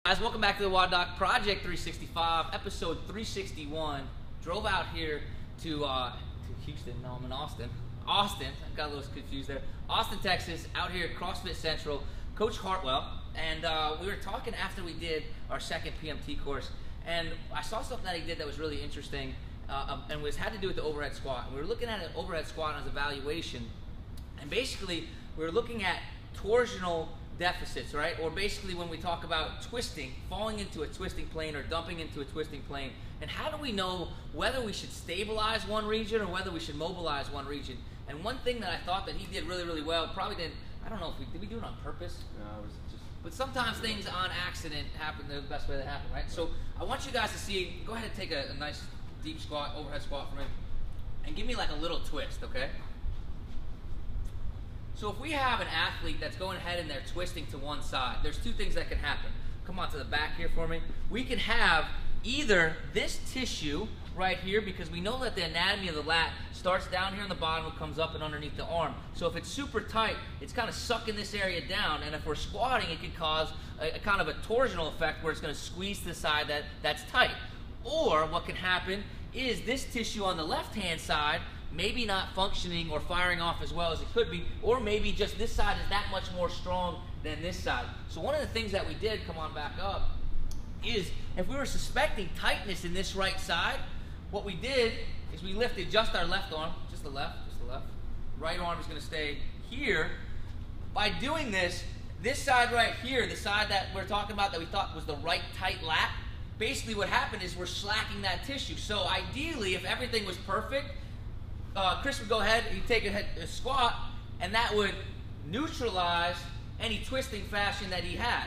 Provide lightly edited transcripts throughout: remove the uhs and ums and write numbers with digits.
Guys, welcome back to the WODdoc Project365, episode 361. Drove out here to Houston. No, I'm in Austin. Austin, I got a little confused there. Austin, Texas, out here at CrossFit Central, Coach Hartwell, and we were talking after we did our second PMT course, and I saw something that he did that was really interesting, and had to do with the overhead squat. And we were looking at an overhead squat as evaluation, and basically we were looking at torsional deficits, right? Or basically when we talk about twisting, falling into a twisting plane or dumping into a twisting plane, and how do we know whether we should stabilize one region or whether we should mobilize one region? And one thing that I thought that he did really, really well, probably didn't, I don't know if did we do it on purpose? No, it was just... But sometimes things on accident happen the best way they happen, right? So I want you guys to see, go ahead and take a nice deep squat, overhead squat for me, and give me like a little twist, okay? So if we have an athlete that's going ahead and they're twisting to one side, there's two things that can happen. Come on to the back here for me. We can have either this tissue right here, because we know that the anatomy of the lat starts down here on the bottom and comes up and underneath the arm. So if it's super tight, it's kind of sucking this area down, and if we're squatting, it can cause a kind of a torsional effect where it's going to squeeze the side that's tight. Or what can happen is this tissue on the left-hand side maybe not functioning or firing off as well as it could be, or maybe just this side is that much more strong than this side. So one of the things that we did, come on back up, is if we were suspecting tightness in this right side, what we did is we lifted just our left arm, just the left. Right arm is going to stay here. By doing this, this side right here, the side that we're talking about that we thought was the right tight lat, basically what happened is we're slacking that tissue. So ideally, if everything was perfect, Chris would go ahead, he'd take a squat, and that would neutralize any twisting fashion that he had,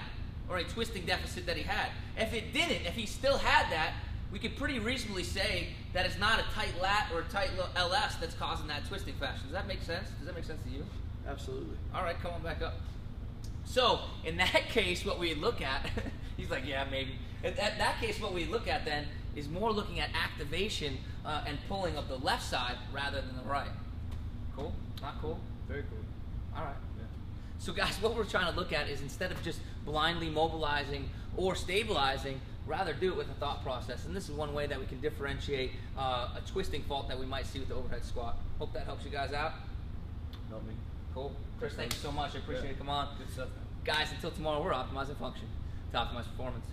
or a twisting deficit that he had. If it didn't, if he still had that, we could pretty reasonably say that it's not a tight lat or a tight LS that's causing that twisting fashion. Does that make sense? Does that make sense to you? Absolutely. All right, come on back up. So, in that case, what we look at, he's like, yeah, maybe. In that case, what we look at then is more looking at activation and pulling of the left side rather than the right. Cool? Not cool? Very cool. All right. Yeah. So guys, what we're trying to look at is instead of just blindly mobilizing or stabilizing, rather do it with a thought process. And this is one way that we can differentiate a twisting fault that we might see with the overhead squat. Hope that helps you guys out. Help me. Cool. Chris, thank you so much. I appreciate it. Come on. Good stuff, man. Guys, until tomorrow, we're optimizing function to optimize performance.